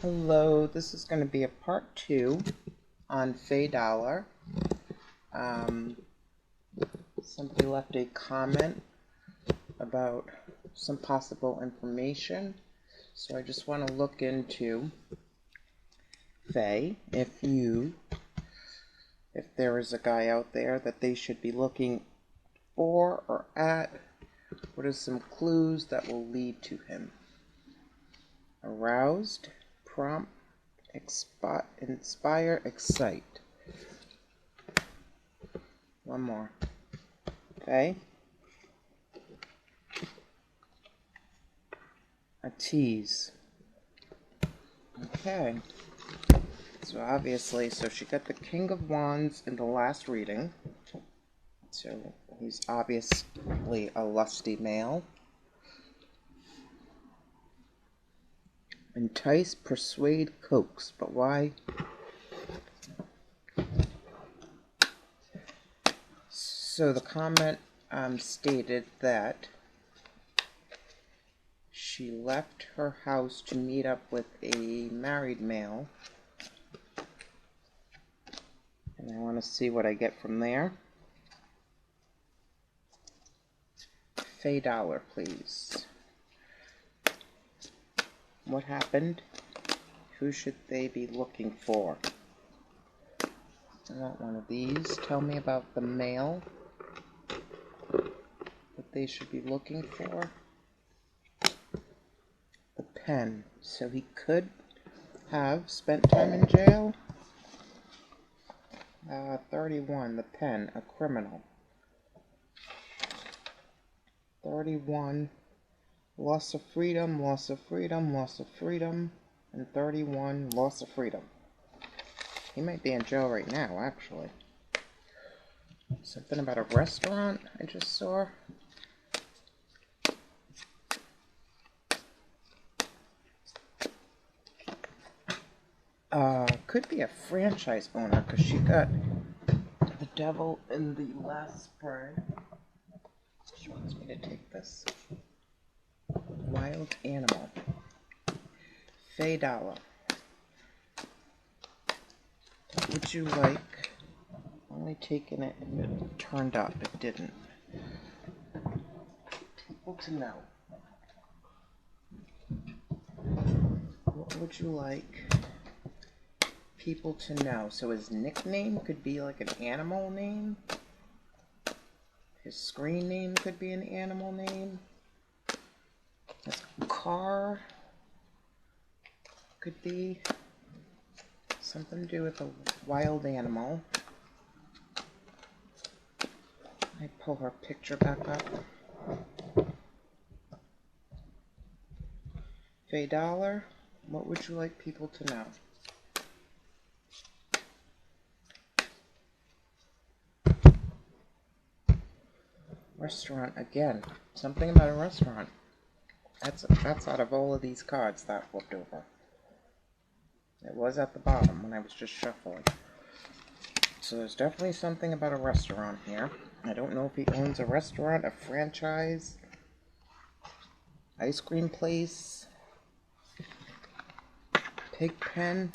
Hello, this is going to be a part 2 on Faye. Somebody left a comment about some possible information, so I just want to look into Faye. If there is a guy out there that they should be looking for or at, what are some clues that will lead to him? Aroused, prompt, inspire, excite. One more. Okay. A tease. Okay. So obviously, she got the King of Wands in the last reading. So he's obviously a lusty male. Entice, persuade, coax. But why? So the comment stated that she left her house to meet up with a married male. And I want to see what I get from there. Faye, please. What happened? Who should they be looking for? I want one of these. Tell me about the male that they should be looking for. The pen. So he could have spent time in jail. 31. The pen. A criminal. 31. Loss of freedom, loss of freedom, loss of freedom, and 31, loss of freedom. He might be in jail right now, actually. Something about a restaurant I just saw. Could be a franchise owner, because she got the devil in the last spread. She wants me to take this. Wild animal. Faye. Would you like? Only taking it if it turned up. It didn't. People to know. What would you like people to know? So his nickname could be like an animal name. His screen name could be an animal name. His car could be something to do with a wild animal. I pull her picture back up. Faye, what would you like people to know? Restaurant again. Something about a restaurant. That's out of all of these cards that flipped over. It was at the bottom when I was just shuffling. So there's definitely something about a restaurant here. I don't know if he owns a restaurant, a franchise, ice cream place, pig pen,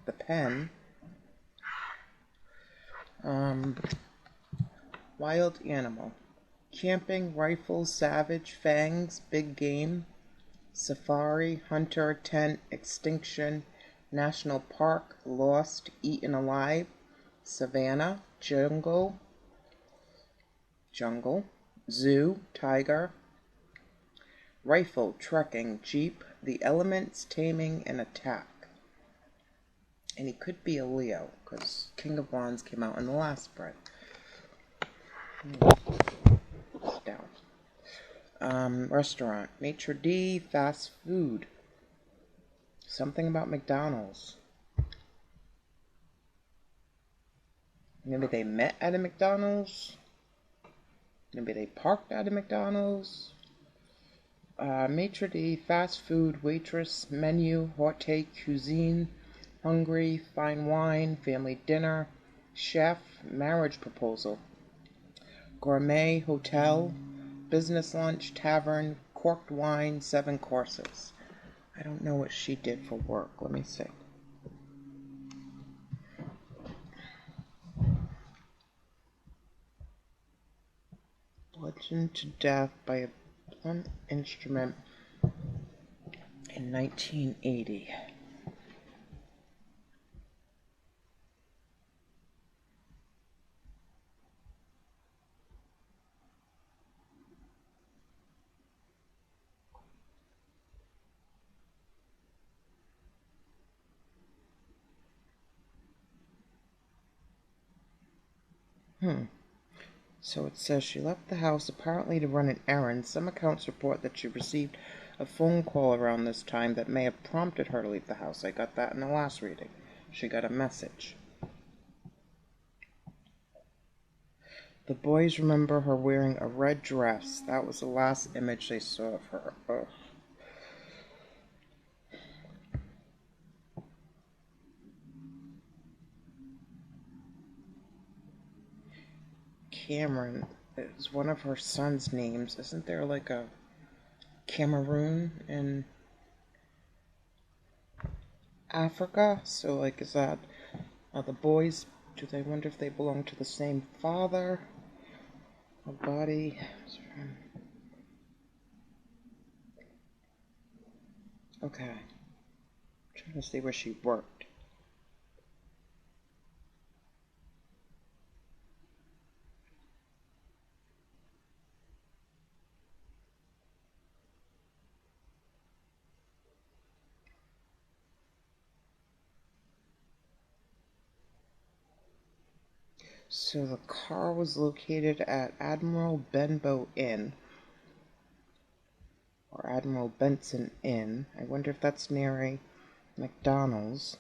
the pen, wild animal, camping, rifle, savage, fangs, big game, safari, hunter, tent, extinction, national park, lost, eaten alive, savannah, jungle, zoo, tiger, rifle, trekking, jeep, the elements, taming, and attack. And he could be a Leo, because King of Wands came out in the last spread. Down. Restaurant, maitre d', fast food. Something about McDonald's. Maybe they met at a McDonald's. Maybe they parked at a McDonald's. Maitre d', fast food, waitress, menu, haute cuisine, hungry, fine wine, family dinner, chef, marriage proposal, gourmet, hotel, business lunch, tavern, corked wine, 7 courses. I don't know what she did for work. Let me see. Bludgeoned to death by a blunt instrument in 1980. So it says she left the house apparently to run an errand. Some accounts report that she received a phone call around this time that may have prompted her to leave the house. I got that in the last reading. She got a message. The boys remember her wearing a red dress. That was the last image they saw of her. Ugh. Cameron is one of her son's names. Isn't there like a Cameroon in Africa? So like, is that the boys? Do they wonder if they belong to the same father? A body. Okay. I'm trying to see where she worked. So the car was located at Admiral Benbow Inn, or Admiral Benson Inn. I wonder if that's near a McDonald's.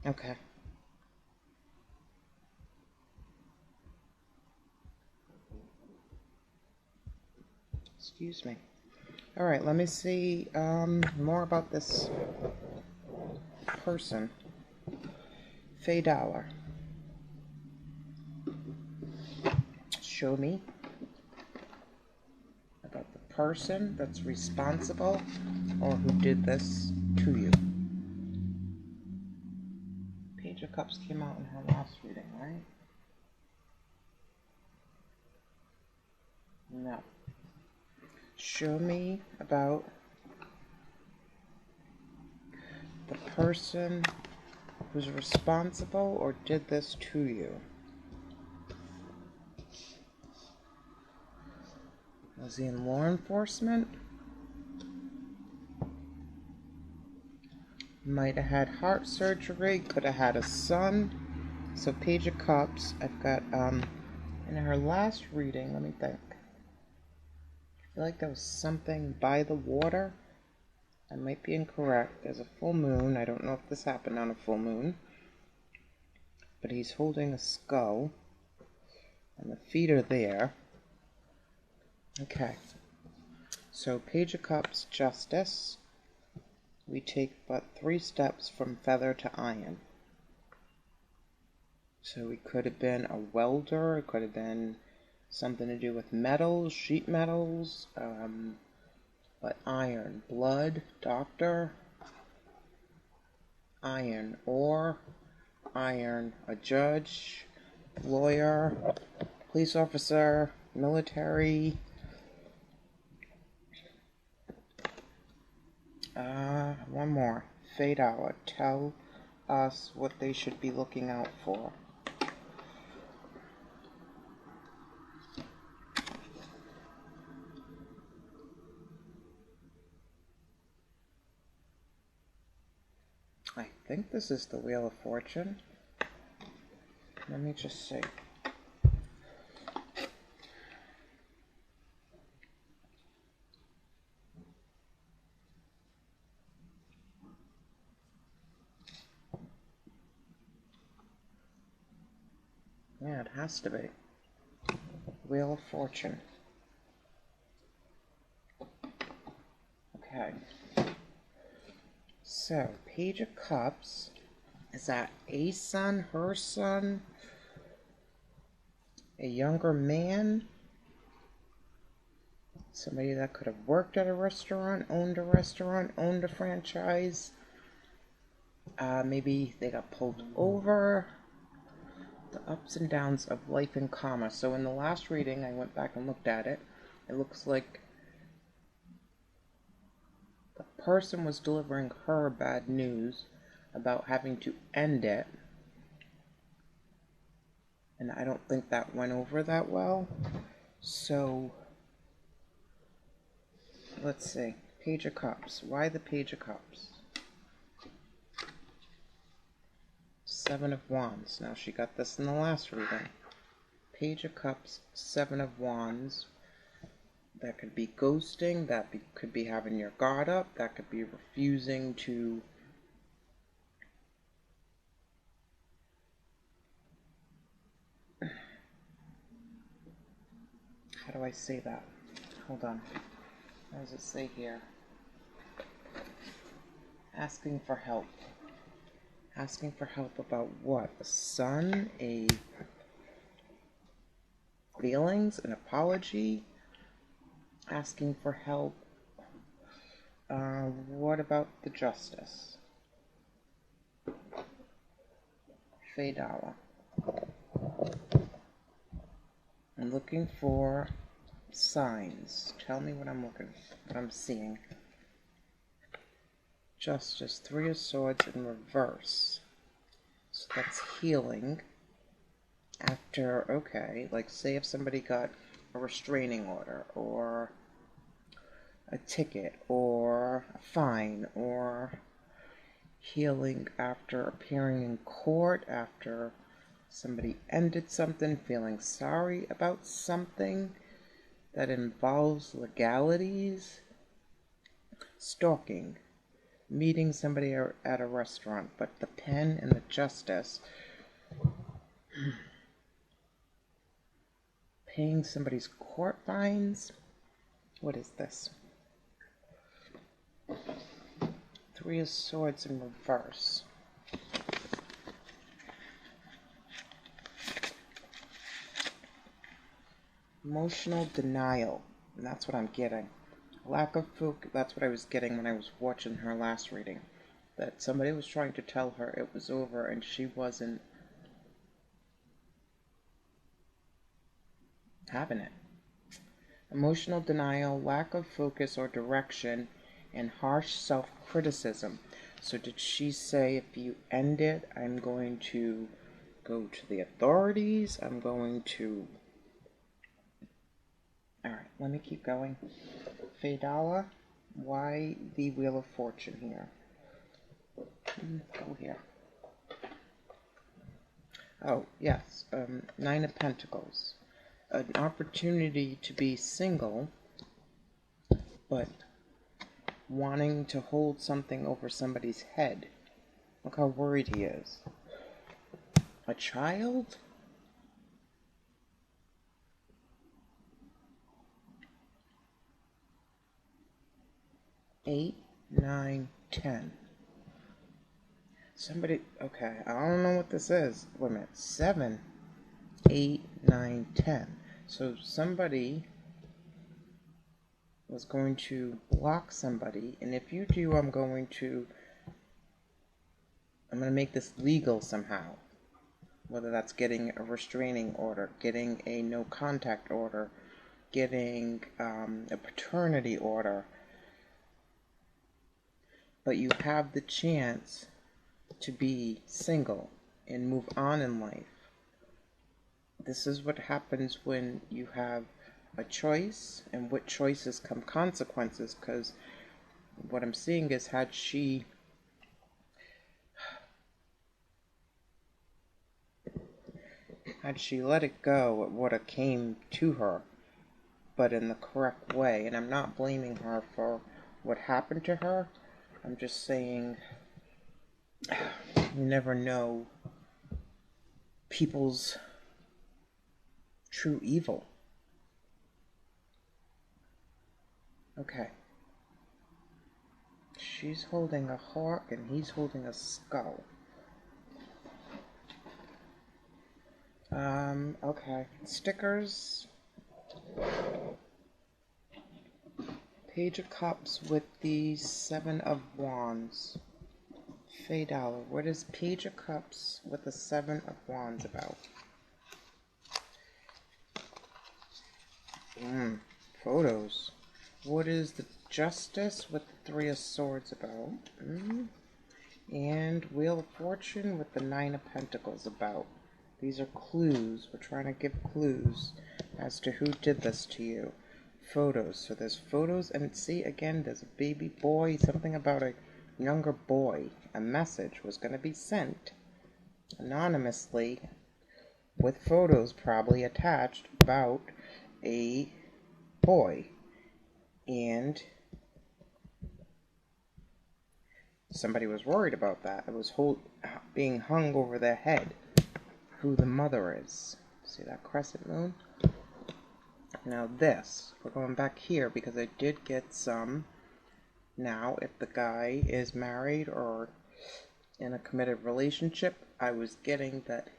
Okay. Excuse me. All right, let me see more about this person. Faye Dollar. Show me about the person that's responsible or who did this to you. Page of Cups came out in her last reading, right? No. Show me about the person who's responsible or did this to you. Was he in law enforcement? Might have had heart surgery, could have had a son. So Page of Cups, I've got, in her last reading, let me think. I feel like there was something by the water. I might be incorrect. There's a full moon. I don't know if this happened on a full moon. But he's holding a skull. And the feet are there. Okay. So Page of Cups, Justice. We take but 3 steps from feather to iron. So he could have been a welder. It could have been something to do with metals, sheet metals. But iron, blood, doctor, iron, ore, iron, a judge, lawyer, police officer, military. One more. Faye Dollar. Tell us what they should be looking out for. I think this is the Wheel of Fortune. Let me just see. Yeah, it has to be. Wheel of Fortune. Okay. So, Page of Cups. Is that a son, her son, a younger man? Somebody that could have worked at a restaurant, owned a franchise. Maybe they got pulled over. The ups and downs of life and karma. So in the last reading, I went back and looked at it. It looks like the person was delivering her bad news about having to end it. And I don't think that went over that well. So, let's see. Page of Cups. Why the Page of Cups? Seven of Wands. Now, she got this in the last reading. Page of Cups, Seven of Wands. That could be ghosting. Could be having your guard up. That could be refusing to... How do I say that? Hold on. What does it say here? Asking for help. Asking for help about what? A son? A feelings? An apology? Asking for help. What about the justice? Faye. I'm looking for signs. Tell me what I'm seeing. Justice, Three of Swords in reverse. So that's healing. After, okay, like say if somebody got a restraining order, or a ticket, or a fine, or healing after appearing in court, after somebody ended something, feeling sorry about something that involves legalities, stalking, meeting somebody at a restaurant, but the pen and the justice, paying somebody's court fines. What is this? Three of Swords in reverse. Emotional denial. And that's what I'm getting. Lack of focus. That's what I was getting when I was watching her last reading. That somebody was trying to tell her it was over and she wasn't having it. Emotional denial, lack of focus or direction, and harsh self-criticism. So did she say, if you end it, I'm going to go to the authorities? I'm going to... Alright, let me keep going. Faye, why the Wheel of Fortune here? Go here. Oh, yes. Nine of Pentacles. An opportunity to be single, but wanting to hold something over somebody's head. Look how worried he is. A child? Eight, 9, 10. Somebody, okay, I don't know what this is. Wait a minute. 7, 8, 9, 10. So somebody was going to block somebody, and if you do, I'm going to make this legal somehow. Whether that's getting a restraining order, getting a no contact order, getting a paternity order. But you have the chance to be single and move on in life. This is what happens when you have a choice, and with choices come consequences, because what I'm seeing is had she let it go, it would have came to her, but in the correct way. And I'm not blaming her for what happened to her. I'm just saying you never know people's true evil. Okay. She's holding a hawk and he's holding a skull. Okay. Stickers. Page of Cups with the Seven of Wands. Faye Dollar. What is Page of Cups with the Seven of Wands about? Photos. What is the Justice with the Three of Swords about? And Wheel of Fortune with the Nine of Pentacles about. These are clues. We're trying to give clues as to who did this to you. Photos. So there's photos, and see, again, there's a baby boy, something about a younger boy. A message was going to be sent anonymously with photos probably attached about a boy. And somebody was worried about that. It was being hung over their head. Who the mother is. See that crescent moon? Now this, we're going back here because I did get some. Now, if the guy is married or in a committed relationship, I was getting that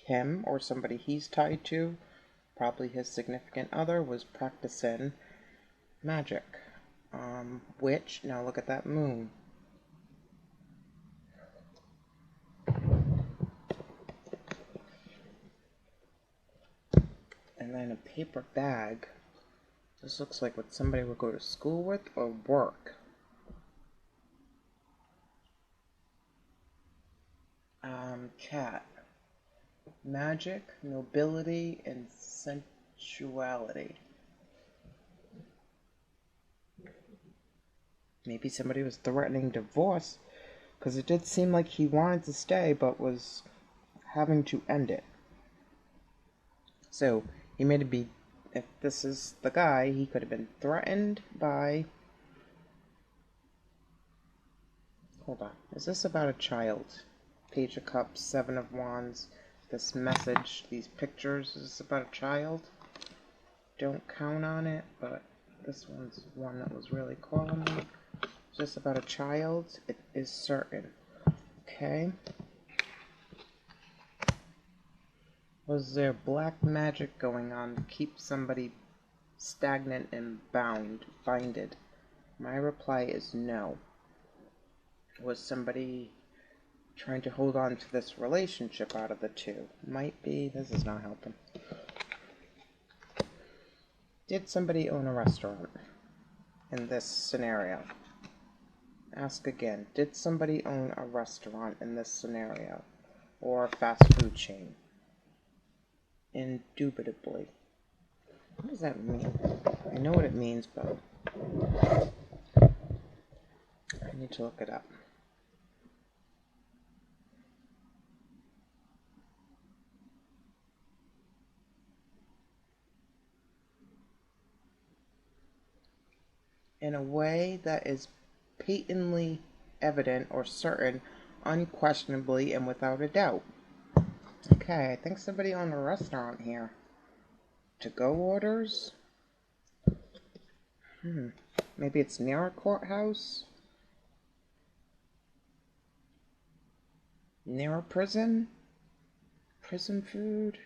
him or somebody he's tied to, probably his significant other, was practicing magic. Which, now look at that moon. And then a paper bag. This looks like what somebody would go to school with or work. Cat. Magic, nobility, and sensuality. Maybe somebody was threatening divorce, because it did seem like he wanted to stay, but was having to end it. So, he made it be, if this is the guy, he could have been threatened by... Hold on. Is this about a child? Page of Cups, Seven of Wands. This message, these pictures, is this about a child? Don't count on it, but this one's one that was really calling me. Is this about a child? It is certain. Okay. Was there black magic going on to keep somebody stagnant and binded? My reply is no. Was somebody trying to hold on to this relationship out of the two? Might be. This is not helping. Did somebody own a restaurant in this scenario? Ask again. Did somebody own a restaurant in this scenario? Or a fast food chain? Indubitably. What does that mean? I know what it means, but I need to look it up. In a way that is patently evident or certain, unquestionably and without a doubt. Okay, I think somebody owned a restaurant here. To-go orders? Maybe it's near a courthouse? Near a prison? Prison food?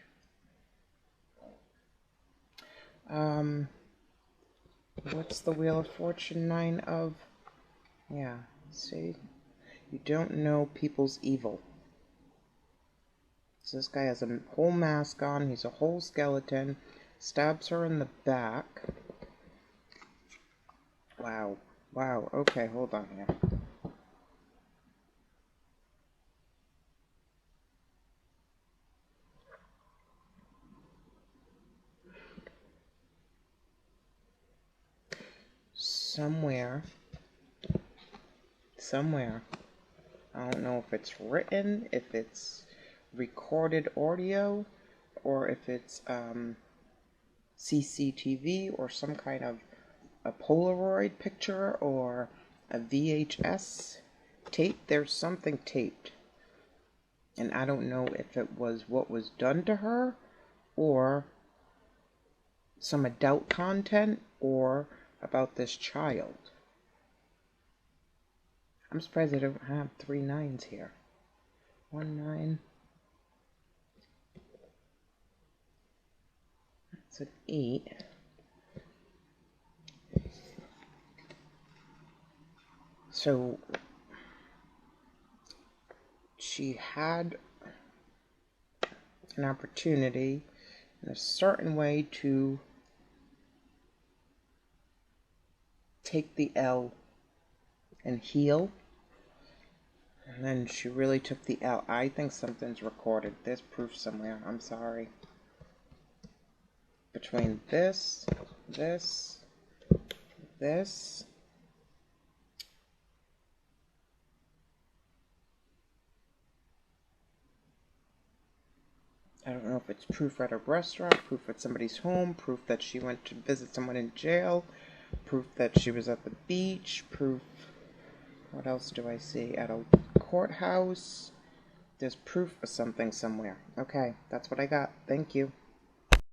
What's the Wheel of Fortune? Nine of... Yeah, see? You don't know people's evil. So this guy has a whole mask on. He's a whole skeleton. Stabs her in the back. Wow. Wow. Okay, hold on here. Somewhere, I don't know if it's written, if it's recorded audio, or if it's CCTV, or some kind of a Polaroid picture, or a VHS tape. There's something taped. And I don't know if it was what was done to her, or some adult content, or about this child. I'm surprised I don't have 3 9s here. 1 9. That's an 8. So she had an opportunity in a certain way to take the L and heal, and then she really took the L. I think something's recorded. There's proof somewhere. I'm sorry. Between this, this, this, I don't know if it's proof at a restaurant, proof at somebody's home, proof that she went to visit someone in jail, proof that she was at the beach, proof, what else do I see, at a courthouse. There's proof of something somewhere. Okay, that's what I got. Thank you.